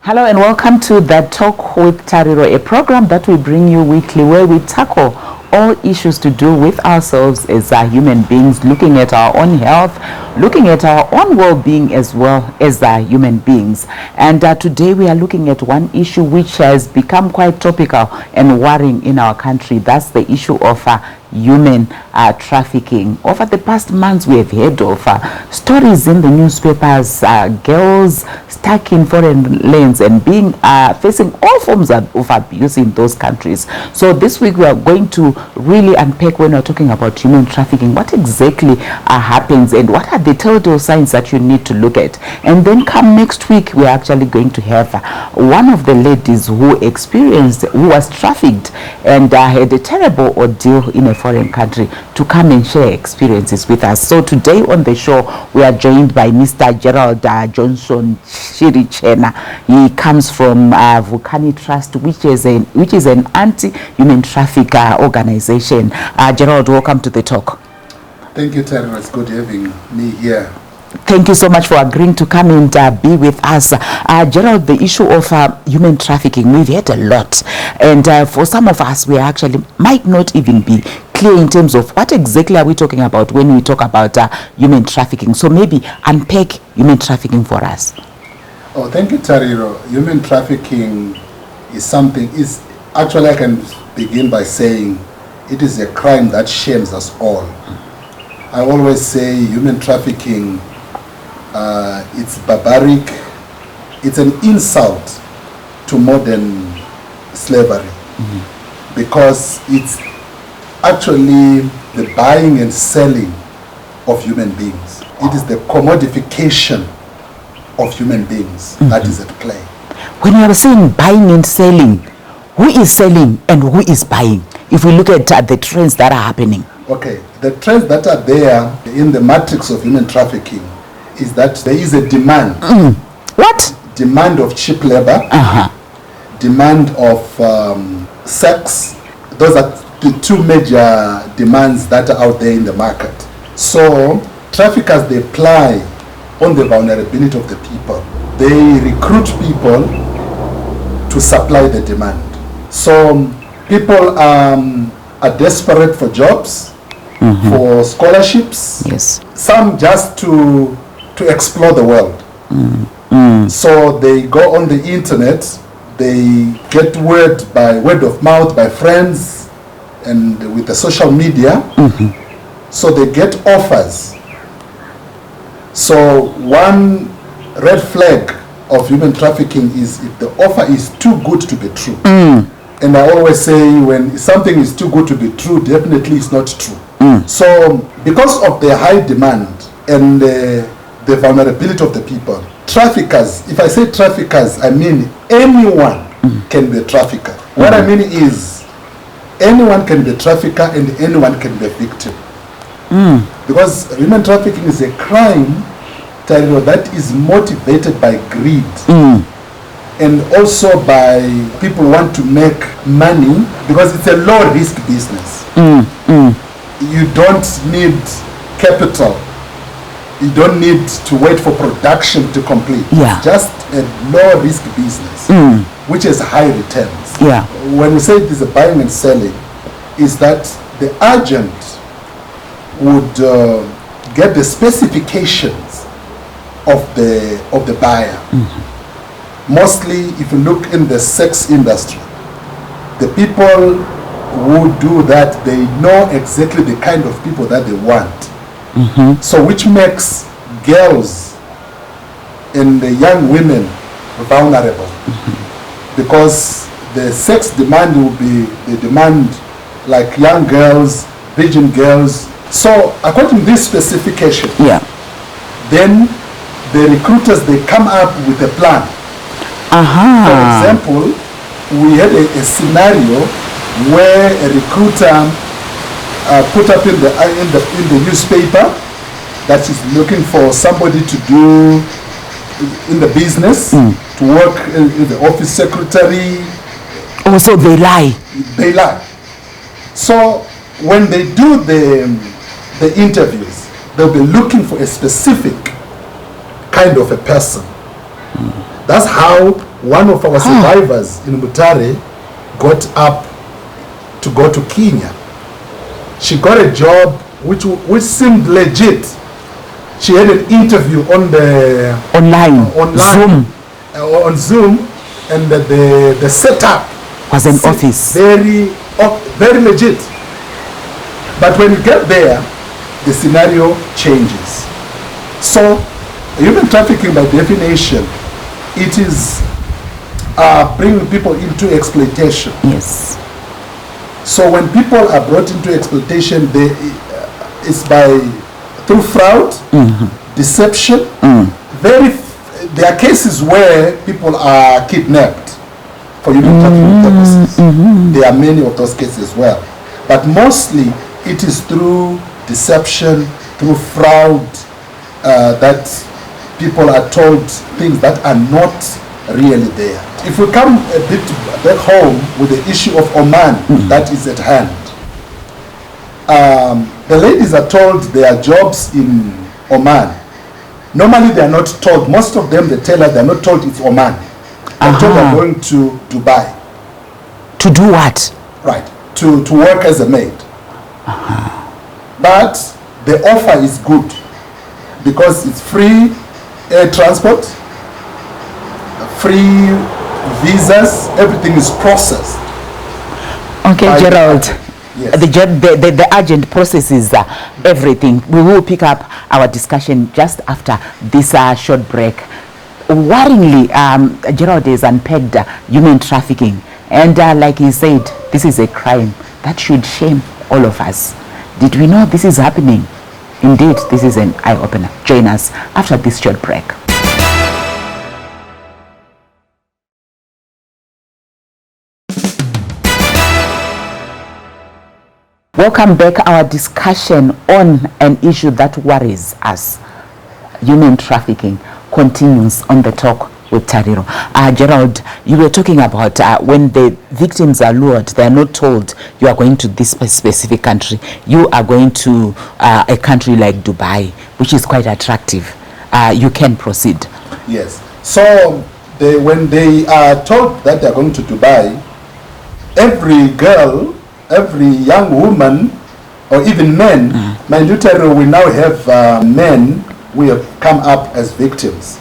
Hello and welcome to the Talk with Tariro, a program that we bring you weekly where we tackle all issues to do with ourselves as human beings, looking at our own health, looking at our own well-being as well as human beings. And today we are looking at one issue which has become quite topical and worrying in our country. That's the issue of human trafficking. Over the past months, we have heard of stories in the newspapers, girls stuck in foreign lands and being facing all forms of abuse in those countries. So this week we are going to really unpack, when we're talking about human trafficking, what exactly happens and what are the telltale signs that you need to look at. And then come next week, we're actually going to have one of the ladies who was trafficked and had a terrible ordeal in a foreign country to come and share experiences with us. So today on the show, we are joined by Mr. Gerald Johnson Shirichena. He comes from Vukarhani Trust, which is an anti-human traffic organization. Gerald, welcome to the talk. Thank you, Tariro. It's good having me here. Thank you so much for agreeing to come and be with us. Gerald, the issue of human trafficking, we've heard a lot. And for some of us, we actually might not even be clear in terms of what exactly are we talking about when we talk about human trafficking. So maybe unpack human trafficking for us. Oh, thank you, Tariro. Human trafficking is actually, I can begin by saying it is a crime that shames us all. I always say human trafficking, it's barbaric, it's an insult to modern slavery, because it's actually the buying and selling of human beings. It is the commodification of human beings that is at play. When you are saying buying and selling, who is selling and who is buying? If we look at the trends that are happening. Okay, the trends that are there in the matrix of human trafficking is that there is a demand. What? Demand of cheap labor, demand of sex. Those are the two major demands that are out there in the market. So traffickers, they play on the vulnerability of the people. They recruit people to supply the demand. So people are desperate for jobs, for scholarships. Yes. Some just to explore the world. So they go on the internet, they get word of mouth by friends and with the social media. So they get offers. So one red flag of human trafficking is if the offer is too good to be true. And I always say, when something is too good to be true, definitely it's not true. So because of the high demand and the vulnerability of the people, traffickers, if I say traffickers, I mean anyone can be a trafficker. What I mean is anyone can be a trafficker and anyone can be a victim. Because human trafficking is a crime, Tariro, that is motivated by greed. And also by people who want to make money, because it's a low-risk business. You don't need capital. You don't need to wait for production to complete. It's just a low-risk business, which has high returns. When we say it is a buying and selling, is that the agent would get the specifications of the buyer. Mostly, if you look in the sex industry, the people who do that, they know exactly the kind of people that they want. So which makes girls and the young women vulnerable. Because the sex demand will be the demand like young girls, virgin girls. So according to this specification, then the recruiters, they come up with a plan. For example, we had a scenario where a recruiter put up in the newspaper that is looking for somebody to do in the business, to work in the office secretary. Oh, so they lie. They lie. So when they do the interviews, they'll be looking for a specific kind of a person. That's how one of our survivors in Mutare got up to go to Kenya. She got a job which seemed legit. She had an interview on the online Zoom. On Zoom, and the setup was an office. Very legit. But when you get there, the scenario changes. So, human trafficking by definition, it is bringing people into exploitation. Yes. So when people are brought into exploitation, it's through fraud, deception. There are cases where people are kidnapped for human trafficking purposes. There are many of those cases as well. But mostly it is through deception, through fraud, that people are told things that are not really there. If we come a bit back home with the issue of Oman, that is at hand. The ladies are told their jobs in Oman. Normally they are not told, most of them, they tell us they are not told it's Oman. They're told they're going to Dubai. To do what? Right, to work as a maid. But the offer is good because it's free air transport, free visas, everything is processed. Okay, Gerald. Yes. The urgent processes everything. We will pick up our discussion just after this short break. Worryingly, Gerald has unpegged human trafficking, and like he said, this is a crime that should shame all of us. Did we know this is happening? Indeed, this is an eye-opener. Join us after this short break. Welcome back. Our discussion on an issue that worries us, human trafficking, continues on the Talk with Tariro. Gerald, you were talking about when the victims are lured, they are not told you are going to this specific country. You are going to a country like Dubai, which is quite attractive. You can proceed. Yes. So when they are told that they are going to Dubai, every girl, every young woman, or even men, mind you, Tariro, we now have men who have come up as victims.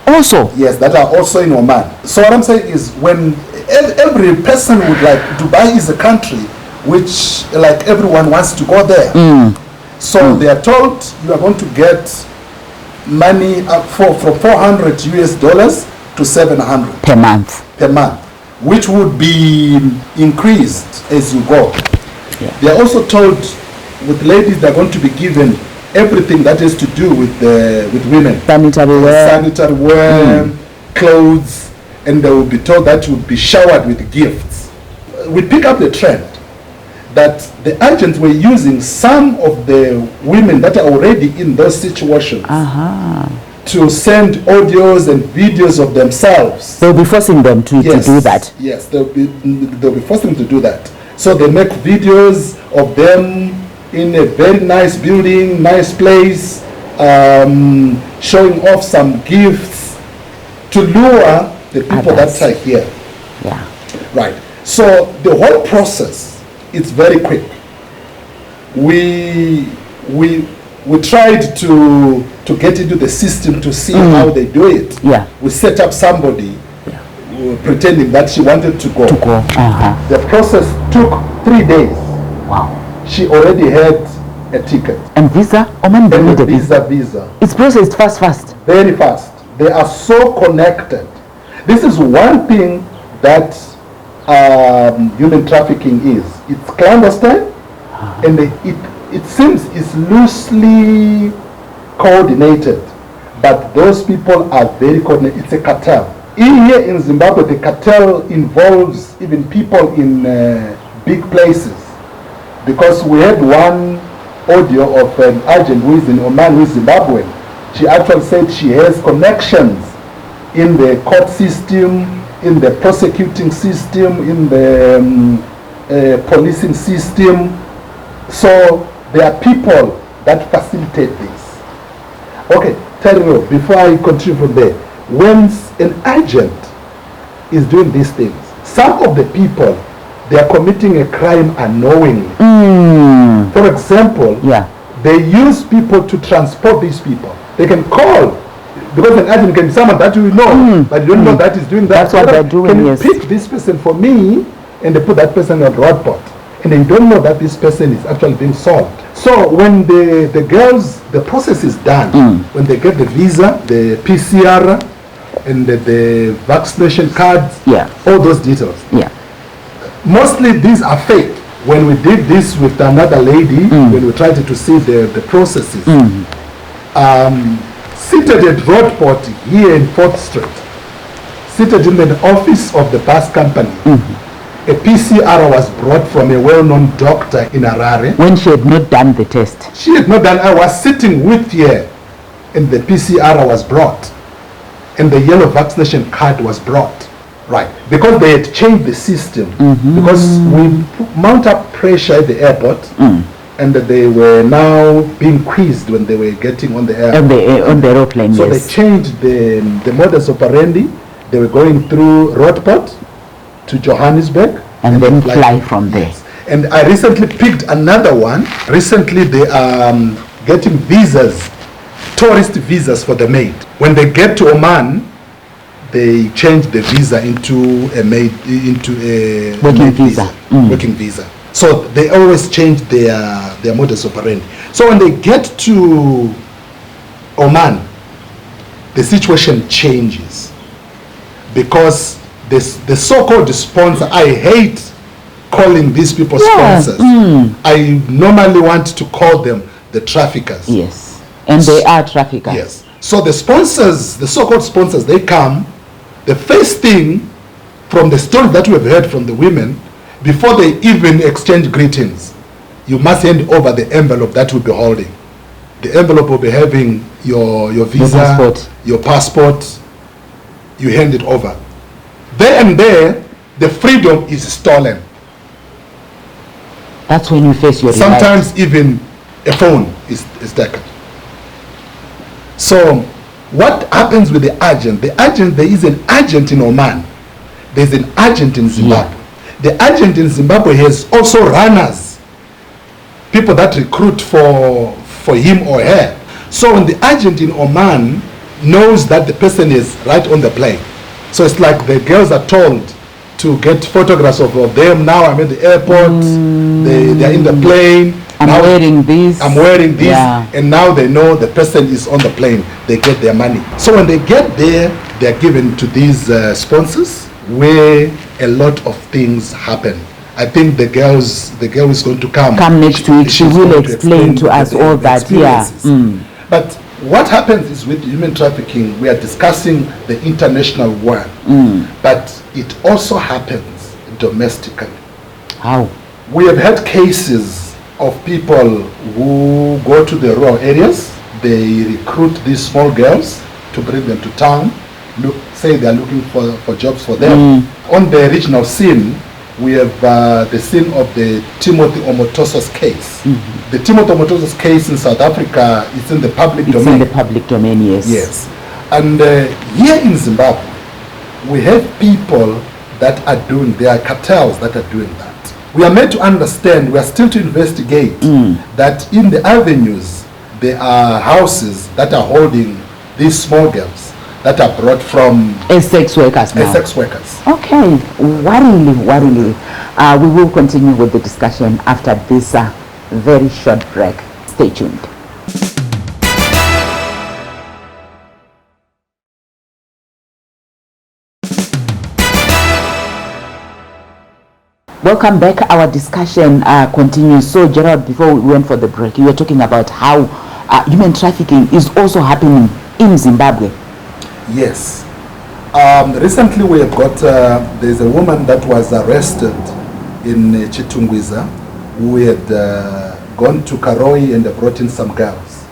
Also? Yes, that are also in Oman. So what I'm saying is, when every person would like, Dubai is a country which like everyone wants to go there. So they are told you are going to get money from $400 US to $700 per month, which would be increased as you go. Yeah. They are also told with ladies they are going to be given everything that has to do with women. Sanitary wear, clothes, and they will be told that you will be showered with gifts. We pick up the trend that the agents were using some of the women that are already in those situations to send audios and videos of themselves. They'll be forcing them to do that. Yes, they'll be forcing them to do that. So they make videos of them in a very nice building, nice place, showing off some gifts to lure the people that are here. Yeah. Right. So the whole process is very quick. We tried to get into the system to see how they do it. Yeah. We set up somebody pretending that she wanted to go. The process took 3 days. Wow. She already had a ticket. And visa? Oman don't need a Visa. It's processed fast. Very fast. They are so connected. This is one thing that human trafficking is. It's clandestine, and it seems it's loosely coordinated, but those people are very coordinated. It's a cartel. Here in Zimbabwe, the cartel involves even people in big places, because we had one audio of an agent who is in Oman, who is Zimbabwean. She actually said she has connections in the court system, in the prosecuting system, in the policing system. So there are people that facilitate this. Okay, Tariro, before I continue from there, when an agent is doing these things. Some of the people, they are committing a crime unknowingly. For example, they use people to transport these people. They can call, because an agent can be someone that you know, but you don't know that is doing that. That's what they're doing. Can you pick this person for me, and they put that person on road port, and then you don't know that this person is actually being sold. So when the girls, the process is done, when they get the visa, the PCR, and the vaccination cards, all those details. Mostly these are fake. When we did this with another lady, when we tried to see the processes, seated at Roadport here in 4th Street, seated in the office of the bus company, a PCR was brought from a well-known doctor in Harare. When she had not done the test. She had not done. I was sitting with her, and the PCR was brought, and the yellow vaccination card was brought. Right, because they had changed the system, because we mount up pressure at the airport, and they were now being quizzed when they were getting on the airplane. On the aeroplane, so they changed the modus operandi. They were going through Roadport to Johannesburg, and then fly from there. Yes. And I recently picked another one. Recently they are getting visas, tourist visas for the maid. When they get to Oman, they change the visa into a working visa. Working visa. So they always change their modus operandi. So when they get to Oman, the situation changes, because the so-called sponsor, I hate calling these people sponsors. I normally want to call them the traffickers. Yes, and they are traffickers. Yes. So the sponsors, the so-called sponsors, they come. The first thing, from the story that we have heard from the women, before they even exchange greetings, you must hand over the envelope that we'll be holding. The envelope will be having your visa, your passport. You hand it over. There and there, the freedom is stolen. That's when you face your Sometimes even a phone is taken. So what happens with the agent? The agent, there is an agent in Oman. There's an agent in Zimbabwe. The agent in Zimbabwe has also runners, people that recruit for him or her. So when the agent in Oman knows that the person is right on the plane, so it's like the girls are told to get photographs of them. Now I'm at the airport, they're in the plane. I'm wearing this. And now they know the person is on the plane. They get their money. So when they get there, they're given to these sponsors, where a lot of things happen. I think the girl is going to come next week. She will explain to us all that. But what happens is, with human trafficking, we are discussing the international one, but it also happens domestically. How? We have had cases of people who go to the rural areas. They recruit these small girls to bring them to town. Say they are looking for jobs for them. On the regional scene, we have the scene of the Timothy Omotoso's case. The Timothy Omotoso's case in South Africa is in the public domain. It's in the public domain, yes. Yes. And here in Zimbabwe, we have people that are doing, there are cartels that are doing that. We are made to understand, we are still to investigate, that in the avenues, there are houses that are holding these small girls that are brought from as sex workers now. As sex workers. Okay, worryingly. We will continue with the discussion after this very short break. Stay tuned. Welcome back. Our discussion continues. So, Gerald, before we went for the break, you were talking about how human trafficking is also happening in Zimbabwe. Yes. Recently we have got, there's a woman that was arrested in Chitungwiza, who had gone to Karoi and brought in some girls.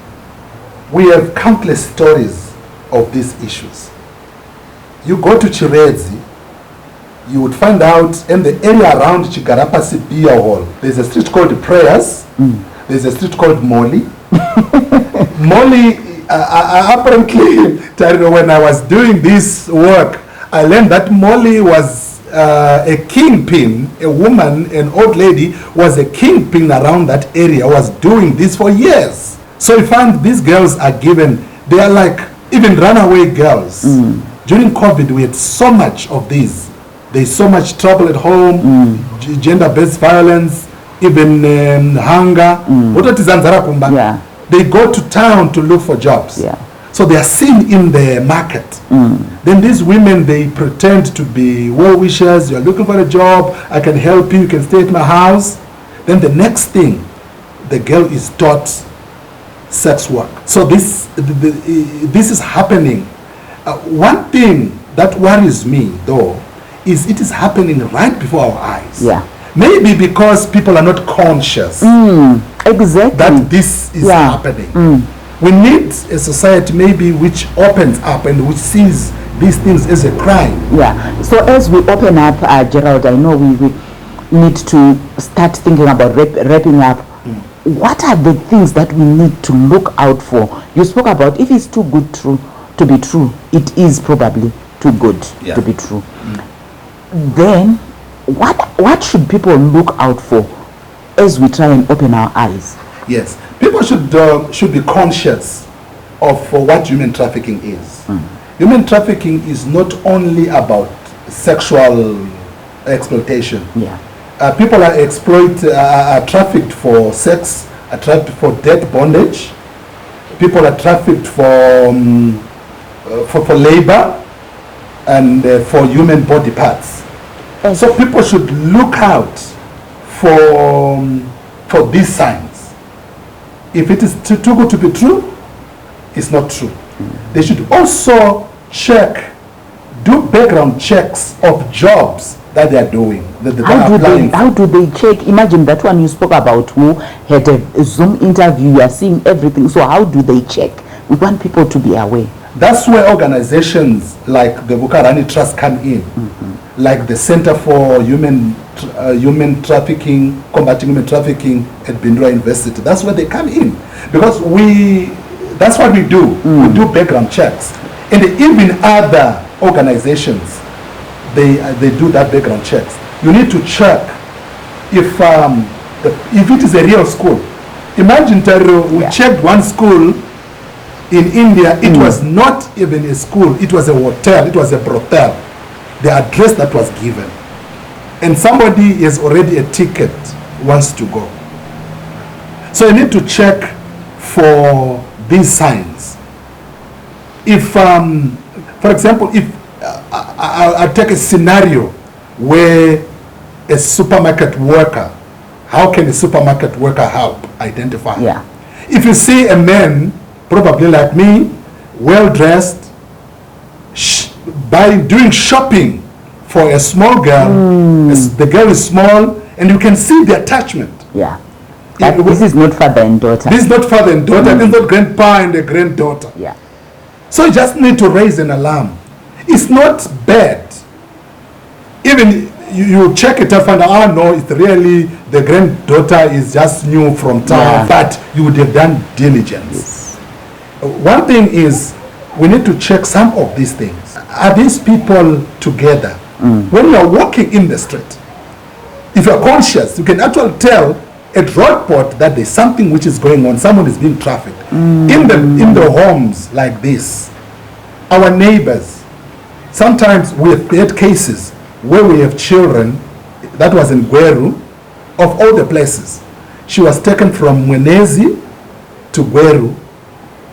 We have countless stories of these issues. You go to Chiredzi, you would find out in the area around Chigarapasi Beer Hall, there's a street called Prayers, there's a street called Molly. Molly, apparently, Tariro, when I was doing this work, I learned that Molly was a kingpin, a woman, an old lady, was a kingpin around that area, was doing this for years. So you find these girls are given, they are like even runaway girls. During COVID, we had so much of these. There's so much trouble at home, gender-based violence, even hunger. Yeah. They go to town to look for jobs. Yeah. So they are seen in the market. Then these women, they pretend to be well-wishers. You're looking for a job, I can help you, you can stay at my house. Then the next thing, the girl is taught sex work. So this is happening. One thing that worries me, though, is it is happening right before our eyes. Yeah. Maybe because people are not conscious Exactly. that this is happening. We need a society maybe which opens up and which sees these things as a crime. Yeah. So as we open up, Gerald, I know we need to start thinking about wrapping up. What are the things that we need to look out for? You spoke about if it's too good to be true, it is probably too good to be true. Then what should people look out for as we try and open our eyes? Yes, people should be conscious of what human trafficking is. Human trafficking is not only about sexual exploitation. Yeah. People are trafficked for sex, are trafficked for debt bondage. People are trafficked for labor and for human body parts. So people should look out for these signs. If it is too good to be true, it's not true. They should also do background checks of jobs that they are doing. How do they check? Imagine that one you spoke about who had a Zoom interview, you are seeing everything. So how do they check? We want people to be aware. That's where organizations like the Vukarhani Trust come in, like the Center for Human Trafficking, Combating Human Trafficking at Bindura University. That's where they come in, because that's what we do. We do background checks, and even other organizations, they do that background checks. You need to check if it is a real school. Imagine, Tariro, we checked one school in India. It was not even a school, it was a hotel, it was a brothel, the address that was given. And somebody has already a ticket, wants to go. So you need to check for these signs. If, for example, if I take a scenario where a supermarket worker, how can a supermarket worker help identify? Yeah. If you see a man, probably like me, well-dressed, doing shopping for a small girl, the girl is small, and you can see the attachment. Yeah. This is not father and daughter. This is not father and daughter, this is not grandpa and a granddaughter. Yeah. So you just need to raise an alarm. It's not bad. Even you check it and find out, no, it's really the granddaughter is just new from town, but you would have done diligence. Yes. One thing is, we need to check some of these things. Are these people together? When you are walking in the street, if you are conscious, you can actually tell at Rockport that there's something which is going on. Someone is being trafficked. In the homes like this, our neighbors, sometimes we have had cases where we have children, that was in Gweru, of all the places. She was taken from Mwenezi to Gweru.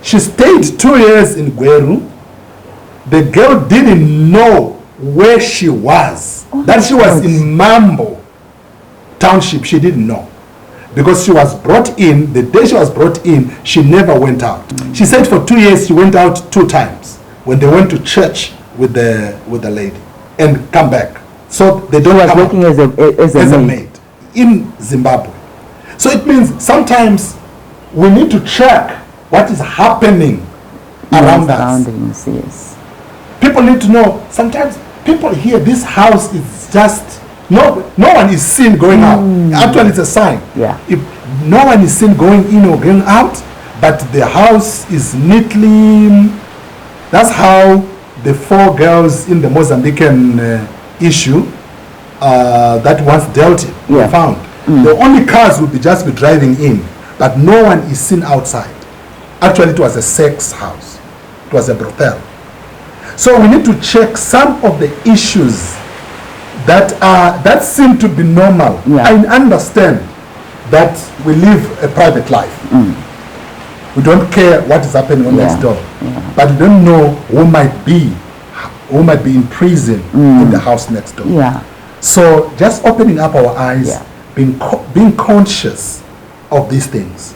She stayed 2 years in Gweru. The girl didn't know where she was. That she was in Mambo Township, she didn't know. Because she was brought in, the day she was brought in, she never went out. She said for 2 years she went out 2 times when they went to church with the lady and come back. So they don't was working as a maid in Zimbabwe. So it means sometimes we need to check what is happening around us. Yes. People need to know. Sometimes people hear this house is just no one is seen going out. Actually, it's a sign. Yeah. If no one is seen going in or going out, but the house is neatly. That's how the 4 girls in the Mozambican issue that once dealt were found. The only cars would just be driving in, but no one is seen outside. Actually, it was a sex house. It was a brothel. So we need to check some of the issues that seem to be normal. I understand that we live a private life. We don't care what is happening on next door, but we don't know who might be in prison in the house next door. So just opening up our eyes, being conscious of these things.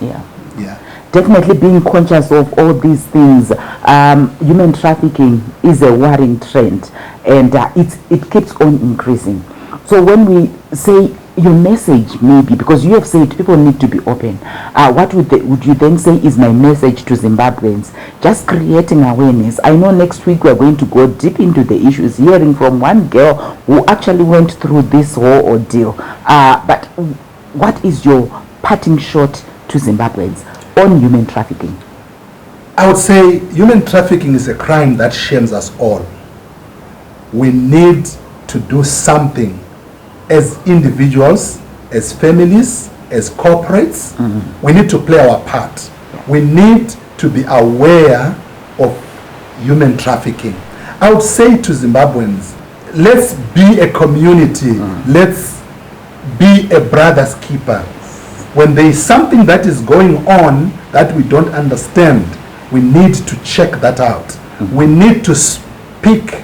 Definitely being conscious of all these things. Human trafficking is a worrying trend, and it keeps on increasing. So when we say your message, maybe because you have said people need to be open, what would you then say is my message to Zimbabweans? Just creating awareness. I know next week we're going to go deep into the issues, hearing from one girl who actually went through this whole ordeal. But what is your parting shot to Zimbabweans on human trafficking? I would say human trafficking is a crime that shames us all. We need to do something as individuals, as families, as corporates. We need to play our part. We need to be aware of human trafficking. I would say to Zimbabweans, let's be a community. Let's be a brother's keeper. When there is something that is going on that we don't understand, we need to check that out. We need to speak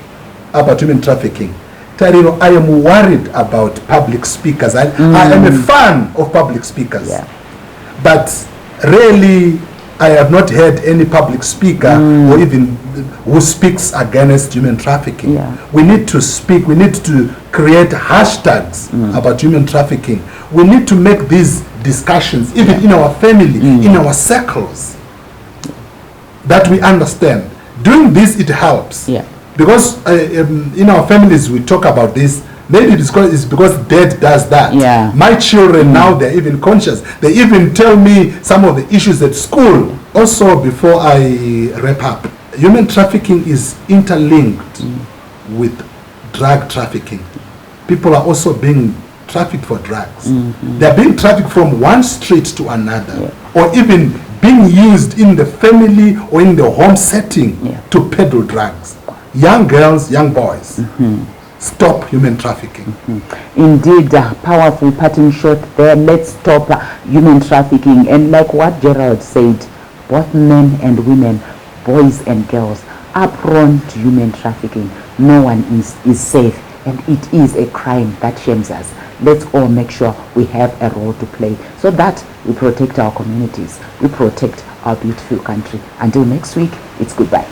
about human trafficking. Tariro, I am worried about public speakers. I am a fan of public speakers. But really, I have not heard any public speaker or even who speaks against human trafficking. We need to speak. We need to create hashtags about human trafficking. We need to make these discussions, even in our family, in our circles, that we understand. Doing this, it helps. Because in our families, we talk about this. Maybe it's because dad does that. My children now, they're even conscious. They even tell me some of the issues at school. Also, before I wrap up, human trafficking is interlinked with drug trafficking. People are also being trafficked for drugs. They're being trafficked from one street to another, or even being used in the family or in the home setting to peddle drugs. Young girls, young boys, stop human trafficking. Indeed, powerful parting shot there. Let's stop human trafficking. And like what Gerald said, both men and women, boys and girls are prone to human trafficking. No one is safe, and it is a crime that shames us. Let's all make sure we have a role to play so that we protect our communities, we protect our beautiful country. Until next week, it's goodbye.